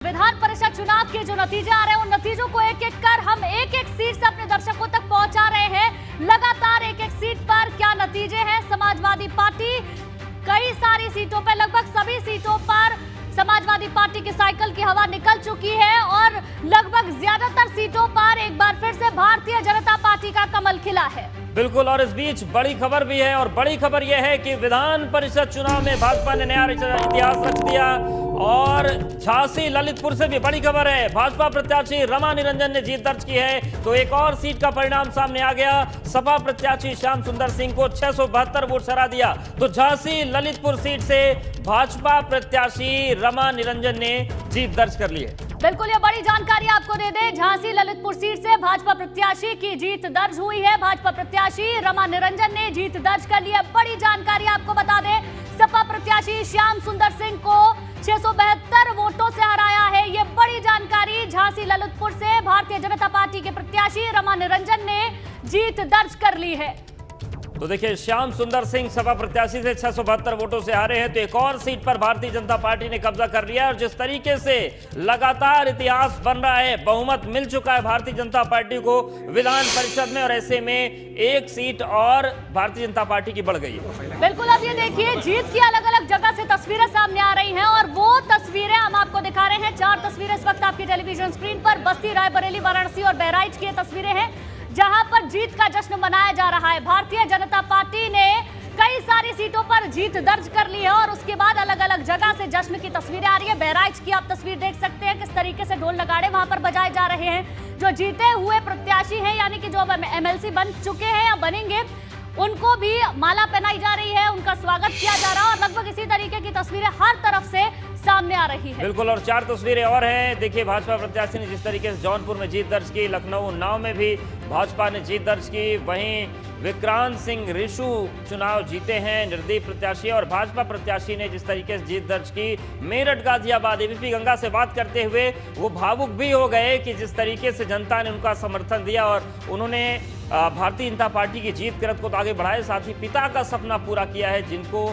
विधान परिषद चुनाव के जो नतीजे आ रहे हैं उन नतीजों को एक एक कर हम एक एक सीट से अपने दर्शकों तक पहुंचा रहे हैं। लगातार एक एक सीट पर क्या नतीजे हैं। समाजवादी पार्टी कई सारी सीटों पर, लगभग सभी सीटों पर समाजवादी पार्टी की साइकिल की हवा निकल चुकी है और लगभग ज्यादातर सीटों पर एक बार फिर से भारतीय जनता पार्टी का कमल खिला है। बिल्कुल, और इस बीच बड़ी खबर भी है, और बड़ी खबर यह है कि विधान परिषद चुनाव में भाजपा ने नया इतिहास रच दिया। और झांसी ललितपुर से भी बड़ी खबर है, भाजपा प्रत्याशी रमा निरंजन ने जीत दर्ज की है। तो एक और सीट का परिणाम सामने आ गया। सपा प्रत्याशी श्याम सुंदर सिंह को 672 वोट से हरा दिया। तो झांसी ललितपुर सीट से भाजपा प्रत्याशी रमा निरंजन ने जीत दर्ज कर ली है। बिल्कुल, ये बड़ी जानकारी आपको दे दें, झांसी ललितपुर सीट से भाजपा प्रत्याशी की जीत दर्ज हुई है। भाजपा प्रत्याशी रमा निरंजन ने जीत दर्ज कर ली है। बड़ी जानकारी आपको बता दें, सपा प्रत्याशी श्याम सुंदर सिंह को 672 वोटों से हराया है। ये बड़ी जानकारी झांसी ललितपुर से भारतीय जनता पार्टी के प्रत्याशी रमा निरंजन ने जीत दर्ज कर ली है। तो देखिए, श्याम सुंदर सिंह सपा प्रत्याशी से 672 वोटों से हारे हैं। तो एक और सीट पर भारतीय जनता पार्टी ने कब्जा कर लिया है। और जिस तरीके से लगातार इतिहास बन रहा है, बहुमत मिल चुका है भारतीय जनता पार्टी को विधान परिषद में, और ऐसे में एक सीट और भारतीय जनता पार्टी की बढ़ गई है। बिल्कुल, अब ये देखिए, जीत की अलग अलग जगह से तस्वीरें सामने आ रही हैं और वो तस्वीरें हम आपको दिखा रहे हैं। 4 तस्वीरें इस वक्त आपकी टेलीविजन स्क्रीन पर बस्ती, रायबरेली, वाराणसी और बहराइच की तस्वीरें हैं, जहां पर जीत का जश्न मनाया जा रहा है। भारतीय जनता पार्टी ने कई सारी सीटों पर जीत दर्ज कर ली है और उसके बाद अलग अलग जगह से जश्न की तस्वीरें आ रही है। बहराइच की आप तस्वीर देख सकते हैं, किस तरीके से ढोल नगाड़े वहां पर बजाए जा रहे हैं। जो जीते हुए प्रत्याशी हैं, यानी कि जो एमएलसी बन चुके हैं या बनेंगे, उनको भी माला पहनाई जा रही है, उनका स्वागत किया जा रहा है और लगभग इसी तरीके की तस्वीरें हर तरफ से सामने आ रही है। बिल्कुल, और 4 तस्वीरें और हैं। देखिए, भाजपा प्रत्याशी ने जिस तरीके से जौनपुर में जीत दर्ज की, लखनऊ उन्नाव में भी भाजपा ने जीत दर्ज की। वहीं विक्रांत सिंह रिशु चुनाव जीते हैं निर्दलीय प्रत्याशी, और भाजपा प्रत्याशी ने जिस तरीके से जीत दर्ज की मेरठ, गाजियाबाद। एबीपी गंगा से बात करते हुए वो भावुक भी हो गए कि जिस तरीके से जनता ने उनका समर्थन दिया और उन्होंने भारतीय जनता पार्टी की जीत करत को तो आगे बढ़ाए, साथ ही पिता का सपना पूरा किया है जिनको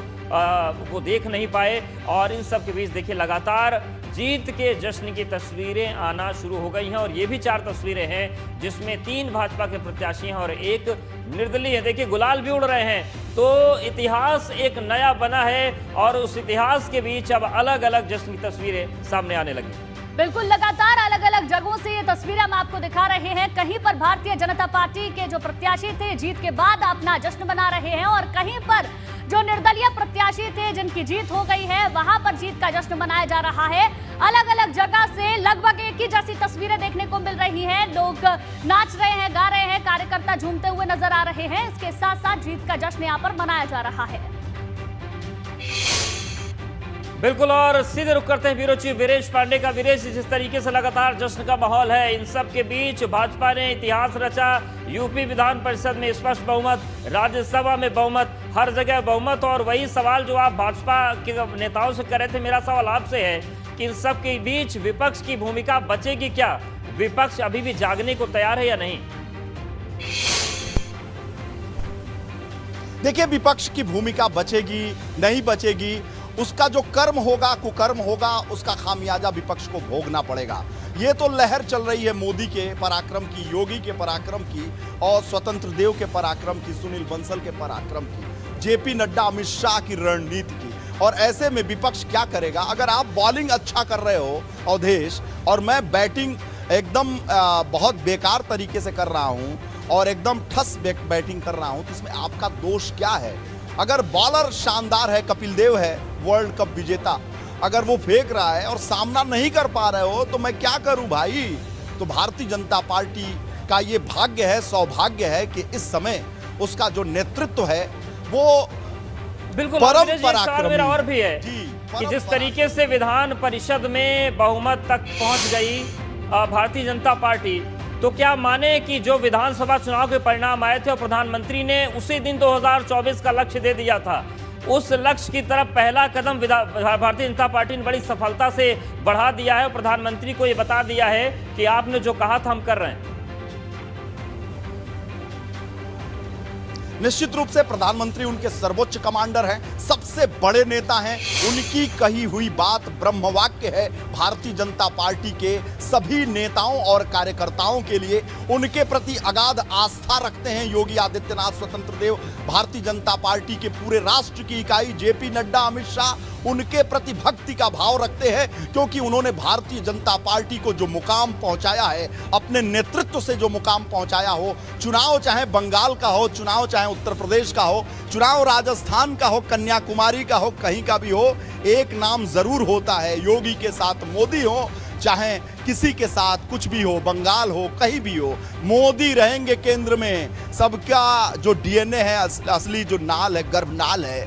वो देख नहीं पाए। और इन सब के बीच देखिए, लगातार जीत के जश्न की तस्वीरें आना शुरू हो गई हैं। और ये भी 4 तस्वीरें हैं जिसमें 3 भाजपा के प्रत्याशी हैं और एक निर्दलीय है। देखिए, गुलाल भी उड़ रहे हैं। तो इतिहास एक नया बना है और उस इतिहास के बीच अब अलग अलग जश्न की तस्वीरें सामने आने लगी। बिल्कुल, लगातार अलग अलग जगहों से ये तस्वीरें हम आपको दिखा रहे हैं। कहीं पर भारतीय जनता पार्टी के जो प्रत्याशी थे जीत के बाद अपना जश्न मना रहे हैं और कहीं पर जो निर्दलीय प्रत्याशी थे जिनकी जीत हो गई है, वहां पर जीत का जश्न मनाया जा रहा है। अलग अलग जगह से लगभग एक ही जैसी तस्वीरें देखने को मिल रही हैं। लोग नाच रहे हैं, गा रहे हैं, कार्यकर्ता झूमते हुए नजर आ रहे हैं। इसके साथ साथ जीत का जश्न यहाँ पर मनाया जा रहा है। बिल्कुल, और सीधे रुक करते हैं ब्यूरो चीफ वीरेश पांडे का। वीरेश, जिस तरीके से लगातार जश्न का माहौल है, इन सब के बीच भाजपा ने इतिहास रचा। यूपी विधान परिषद में स्पष्ट बहुमत, राज्यसभा में बहुमत, हर जगह बहुमत। और वही सवाल जो आप भाजपा के नेताओं से कर रहे थे, मेरा सवाल आपसे है कि इन सब के बीच विपक्ष की भूमिका बचेगी क्या? विपक्ष अभी भी जागने को तैयार है या नहीं? देखिए, विपक्ष की भूमिका बचेगी नहीं बचेगी, उसका जो कर्म होगा, कुकर्म होगा, उसका खामियाजा विपक्ष को भोगना पड़ेगा। ये तो लहर चल रही है मोदी के पराक्रम की, योगी के पराक्रम की और स्वतंत्र देव के पराक्रम की, सुनील बंसल के पराक्रम की, जेपी नड्डा, अमित शाह की रणनीति की। और ऐसे में विपक्ष क्या करेगा? अगर आप बॉलिंग अच्छा कर रहे हो अवधेश, और मैं बैटिंग एकदम बहुत बेकार तरीके से कर रहा हूं और एकदम ठस बैटिंग कर रहा हूं, तो इसमें आपका दोष क्या है? अगर बॉलर शानदार है, कपिल देव है वर्ल्ड कप विजेता, अगर वो फेंक रहा है और सामना नहीं कर पा रहे हो, तो मैं क्या करूं भाई? तो भारतीय जनता पार्टी का ये भाग्य है, सौभाग्य है कि इस समय उसका जो नेतृत्व है वो बिल्कुल, परम पराक्रमी और भी है कि जिस तरीके से विधान परिषद में बहुमत तक पहुंच गई भारतीय जनता पार्टी, तो क्या माने कि जो विधानसभा चुनाव के परिणाम आए थे और प्रधानमंत्री ने उसी दिन 2024 का लक्ष्य दे दिया था, उस लक्ष्य की तरफ पहला कदम भारतीय जनता पार्टी ने बड़ी सफलता से बढ़ा दिया है और प्रधानमंत्री को ये बता दिया है कि आपने जो कहा था हम कर रहे हैं। निश्चित रूप से प्रधानमंत्री उनके सर्वोच्च कमांडर हैं, सबसे सबसे बड़े नेता हैं, उनकी कही हुई बात ब्रह्मवाक्य है भारतीय जनता पार्टी के सभी नेताओं और कार्यकर्ताओं के लिए। उनके प्रति अगाध आस्था रखते हैं योगी आदित्यनाथ स्वतंत्र देव, भारतीय जनता पार्टी के पूरे राष्ट्र की इकाई जेपी नड्डा, अमित शाह उनके प्रति भक्ति का भाव रखते हैं, क्योंकि उन्होंने भारतीय जनता पार्टी को जो मुकाम पहुंचाया है, अपने नेतृत्व से जो मुकाम पहुंचाया हो, चुनाव चाहे बंगाल का हो, चुनाव चाहे उत्तर प्रदेश का हो, चुनाव राजस्थान का हो, कन्याकुमारी का हो, कहीं का भी हो, एक नाम जरूर होता है, योगी के साथ मोदी हो, चाहे किसी के साथ कुछ भी हो, बंगाल हो, कहीं भी हो, मोदी रहेंगे केंद्र में। सबका जो डीएनए है, असली जो नाल है, गर्भनाल है,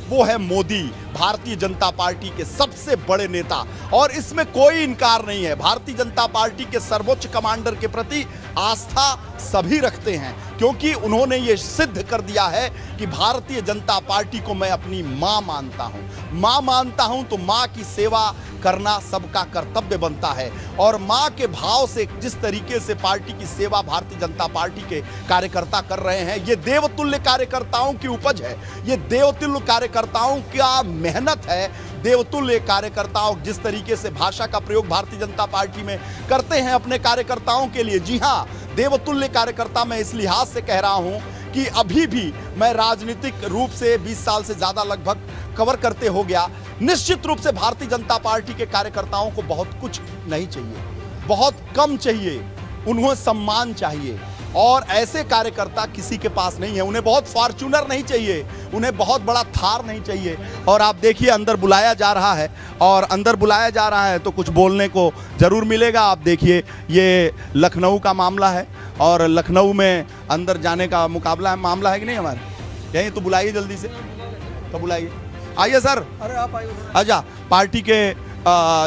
वो है मोदी, भारतीय जनता पार्टी के सबसे बड़े नेता। और इसमें कोई इनकार नहीं है, भारतीय जनता पार्टी के सर्वोच्च कमांडर के प्रति आस्था सभी रखते हैं, क्योंकि उन्होंने ये सिद्ध कर दिया है कि भारतीय जनता पार्टी को मैं अपनी मां मानता हूं, तो मां की सेवा करना सबका कर्तव्य बनता है। और मां के भाव से जिस तरीके से पार्टी की सेवा भारतीय जनता पार्टी के कार्यकर्ता कर रहे हैं, ये देवतुल्य कार्यकर्ताओं की उपज है, ये देवतुल्य कार्यकर्ताओं का मेहनत है। देवतुल्य कार्यकर्ताओं जिस तरीके से भाषा का प्रयोग भारतीय जनता पार्टी में करते हैं अपने कार्यकर्ताओं के लिए, जी हां, देवतुल्य कार्यकर्ता मैं इस लिहाज से कह रहा हूं कि अभी भी मैं राजनीतिक रूप से 20 साल से ज्यादा लगभग कवर करते हो गया। निश्चित रूप से भारतीय जनता पार्टी के कार्यकर्ताओं को बहुत कुछ नहीं चाहिए, बहुत कम चाहिए, उन्हें सम्मान चाहिए, और ऐसे कार्यकर्ता किसी के पास नहीं है। उन्हें बहुत फॉर्च्यूनर नहीं चाहिए, उन्हें बहुत बड़ा थार नहीं चाहिए। और आप देखिए अंदर बुलाया जा रहा है, और अंदर बुलाया जा रहा है तो कुछ बोलने को जरूर मिलेगा। आप देखिए ये लखनऊ का मामला है, और लखनऊ में अंदर जाने का मामला है कि नहीं हमारे यहीं, तो बुलाइए जल्दी से, तो बुलाइए, आइए सर। अरे आप आइए। अच्छा, पार्टी के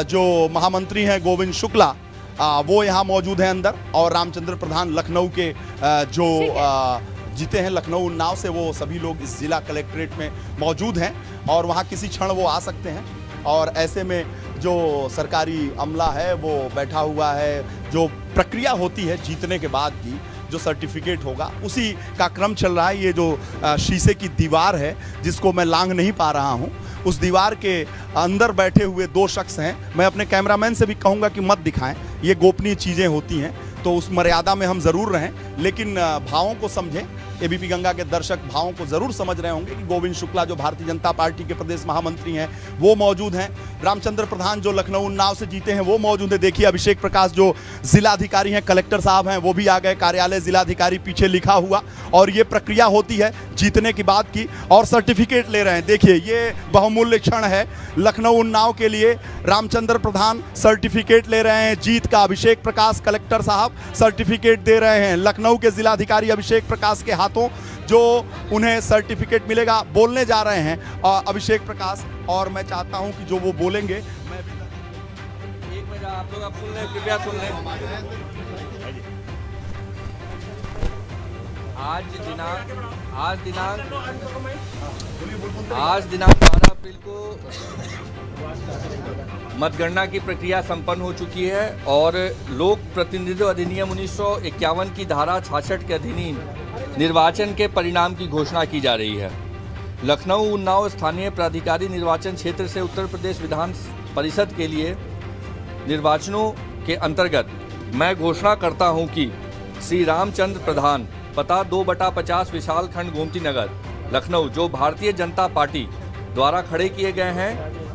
जो महामंत्री हैं गोविंद शुक्ला, वो यहाँ मौजूद हैं अंदर, और रामचंद्र प्रधान लखनऊ के जो जीते हैं लखनऊ उन्नाव से, वो सभी लोग इस जिला कलेक्ट्रेट में मौजूद हैं, और वहाँ किसी क्षण वो आ सकते हैं। और ऐसे में जो सरकारी अमला है वो बैठा हुआ है, जो प्रक्रिया होती है जीतने के बाद की, जो सर्टिफिकेट होगा उसी का क्रम चल रहा है। ये जो शीशे की दीवार है जिसको मैं लांघ नहीं पा रहा हूँ, उस दीवार के अंदर बैठे हुए 2 शख्स हैं। मैं अपने कैमरामैन से भी कहूँगा कि मत दिखाएं, ये गोपनीय चीज़ें होती हैं, तो उस मर्यादा में हम ज़रूर रहें, लेकिन भावों को समझें। एबीपी गंगा के दर्शक भावों को ज़रूर समझ रहे होंगे कि गोविंद शुक्ला जो भारतीय जनता पार्टी के प्रदेश महामंत्री हैं वो मौजूद हैं, रामचंद्र प्रधान जो लखनऊ उन्नाव से जीते हैं वो मौजूद है। देखिए अभिषेक प्रकाश जो जिलाधिकारी हैं, कलेक्टर साहब हैं, वो भी आ गए, कार्यालय जिलाधिकारी पीछे लिखा हुआ, और ये प्रक्रिया होती है जीतने की बात की, और सर्टिफिकेट ले रहे हैं। देखिए ये बहुमूल्य क्षण है लखनऊ उन्नाव के लिए। रामचंद्र प्रधान सर्टिफिकेट ले रहे हैं जीत का, अभिषेक प्रकाश कलेक्टर साहब सर्टिफिकेट दे रहे हैं लखनऊ के जिलाधिकारी अभिषेक प्रकाश के हाथों, जो उन्हें सर्टिफिकेट मिलेगा। बोलने जा रहे हैं अभिषेक प्रकाश, और मैं चाहता हूं कि जो वो बोलेंगे मैं भी एक मिनट आप लोग सुन लें, कृपया सुन लें। आज दिनांक 12 अप्रैल को मतगणना की प्रक्रिया संपन्न हो चुकी है, और लोक प्रतिनिधित्व अधिनियम 1951 की धारा 66 के अधीन निर्वाचन के परिणाम की घोषणा की जा रही है। लखनऊ उन्नाव स्थानीय प्राधिकारी निर्वाचन क्षेत्र से उत्तर प्रदेश विधान परिषद के लिए निर्वाचनों के अंतर्गत मैं घोषणा करता हूं कि श्री रामचंद्र प्रधान, पता 2/50 विशाल खंड गोमती नगर लखनऊ, जो भारतीय जनता पार्टी द्वारा खड़े किए गए हैं,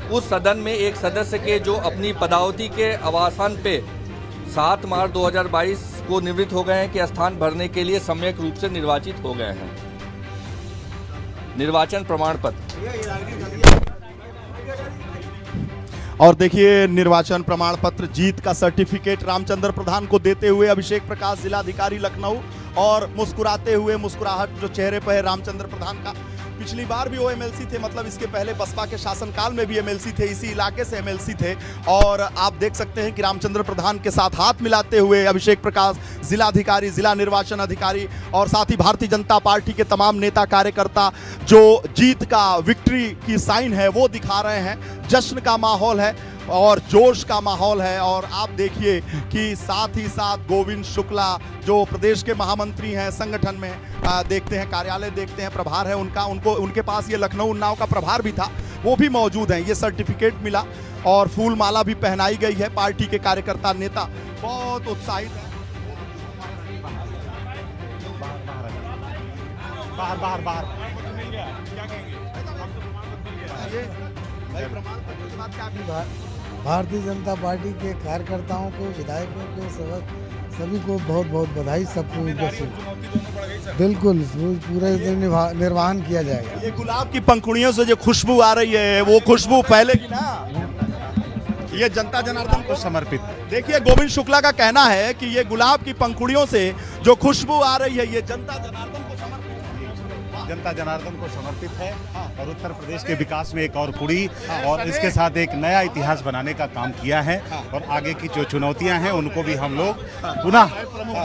उस सदन में एक सदस्य के जो अपनी पदावधि के अवसान पे 7 मार्च 2022 को निवृत्त हो गए हैं, के स्थान भरने के लिए सम्यक रूप से निर्वाचित हो गए हैं। निर्वाचन प्रमाण पत्र। और देखिए निर्वाचन प्रमाण पत्र, जीत का सर्टिफिकेट रामचंद्र प्रधान को देते हुए अभिषेक प्रकाश जिलाधिकारी लखनऊ, और मुस्कुराते हुए, मुस्कुराहट जो चेहरे पर है रामचंद्र प्रधान का। पिछली बार भी वो एमएलसी थे, मतलब इसके पहले बसपा के शासनकाल में भी एमएलसी थे, इसी इलाके से एमएलसी थे, और आप देख सकते हैं कि रामचंद्र प्रधान के साथ हाथ मिलाते हुए अभिषेक प्रकाश जिलाधिकारी, जिला निर्वाचन अधिकारी, और साथ ही भारतीय जनता पार्टी के तमाम नेता कार्यकर्ता जो जीत का, विक्ट्री की साइन है वो दिखा रहे हैं। जश्न का माहौल है, और जोश का माहौल है। और आप देखिए कि साथ ही साथ गोविंद शुक्ला जो प्रदेश के महामंत्री हैं संगठन में, देखते हैं कार्यालय, देखते हैं प्रभार है उनका, उनके पास ये लखनऊ उन्नाव का प्रभार भी था, वो भी मौजूद हैं। ये सर्टिफिकेट मिला और फूल माला भी पहनाई गई है। पार्टी के कार्यकर्ता नेता बहुत उत्साहित है। बाहर भारतीय जनता पार्टी के कार्यकर्ताओं को, विधायकों को, सभी को बहुत बहुत बधाई। सबको बिल्कुल पूरे निर्वहन किया जाएगा। ये गुलाब की पंखुड़ियों से जो खुशबू आ रही है वो खुशबू फैलेगी ना, ये जनता जनार्दन को समर्पित। देखिए गोविंद शुक्ला का कहना है कि ये गुलाब की पंखुड़ियों से जो खुशबू आ रही है ये जनता जनार्दन को समर्पित, जनता जनार्दन को समर्पित है और उत्तर प्रदेश के विकास में एक और कुड़ी और इसके साथ एक नया इतिहास बनाने का काम किया है। और आगे की जो चुनौतियां हैं उनको भी हम लोग पुनः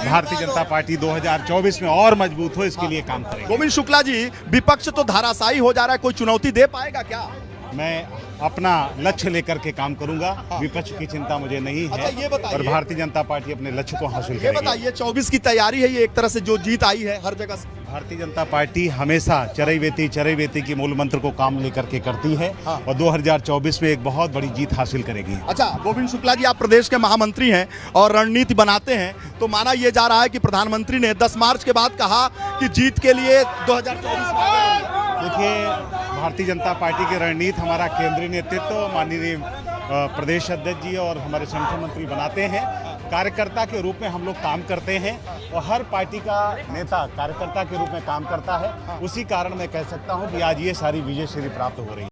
भारतीय जनता पार्टी 2024 में और मजबूत हो इसके लिए काम करेंगे। गोविंद शुक्ला जी, विपक्ष तो धाराशायी हो जा रहा है, कोई चुनौती दे पाएगा क्या? मैं अपना लक्ष्य लेकर के काम करूंगा, विपक्ष की चिंता मुझे नहीं है। अच्छा, ये बताइए, और भारतीय जनता पार्टी अपने लक्ष्य को हासिल ये करेगी। बताइए 24 की तैयारी है, ये एक तरह से जो जीत आई है हर जगह से। भारतीय जनता पार्टी हमेशा चरैवेती की मूल मंत्र को काम लेकर के करती है और 2024 में एक बहुत बड़ी जीत हासिल करेगी। अच्छा गोविंद शुक्ला जी, आप प्रदेश के महामंत्री हैं और रणनीति बनाते हैं, तो माना यह जा रहा है कि प्रधानमंत्री ने 10 मार्च के बाद कहा कि जीत के लिए 2024 में। देखिए, भारतीय जनता पार्टी की रणनीति हमारा केंद्रीय नेतृत्व माननीय प्रदेश अध्यक्ष जी और हमारे संगठन मंत्री बनाते हैं। कार्यकर्ता के रूप में हम लोग काम करते हैं और हर पार्टी का नेता कार्यकर्ता के रूप में काम करता है। उसी कारण मैं कह सकता हूं कि आज ये सारी विजय श्री प्राप्त हो रही है।